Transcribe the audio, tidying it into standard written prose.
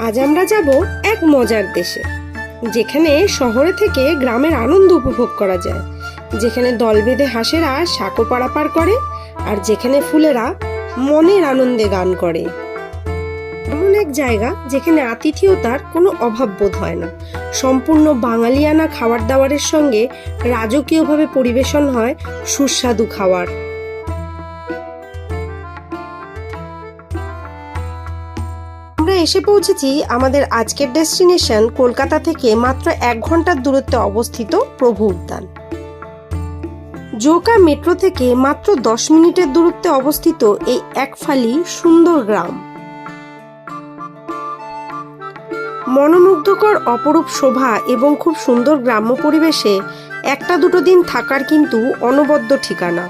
আজ আমরা যাব এক মজার দেশে, যেখানে শহরে থেকে গ্রামের আনন্দ উপভোগ করা যায়, যেখানে দল বেঁধে হাঁসেরা সাঁকো পারাপার করে আর যেখানে ফুলেরা মনের আনন্দে গান করে। এমন এক জায়গা যেখানে আতিথেয়তার কোনো অভাব বোধ হয় না। সম্পূর্ণ বাঙালিয়ানা খাবার দাবারের সঙ্গে রাজকীয়ভাবে পরিবেশন হয় সুস্বাদু খাবার। আমরা এসে পৌঁছেছি আমাদের আজকের ডেস্টিনেশন কলকাতা থেকে মাত্র 1 ঘন্টার দূরত্বে অবস্থিত প্রভু উদ্যান। জোকা মেট্রো থেকে মাত্র 10 মিনিটের দূরত্বে অবস্থিত এই একফালি সুন্দর গ্রাম। মনোমুগ্ধকর অপরূপ শোভা এবং খুব সুন্দর গ্রাম্য পরিবেশে একটা দুটো দিন থাকার কিন্তু অনবদ্য ঠিকানা।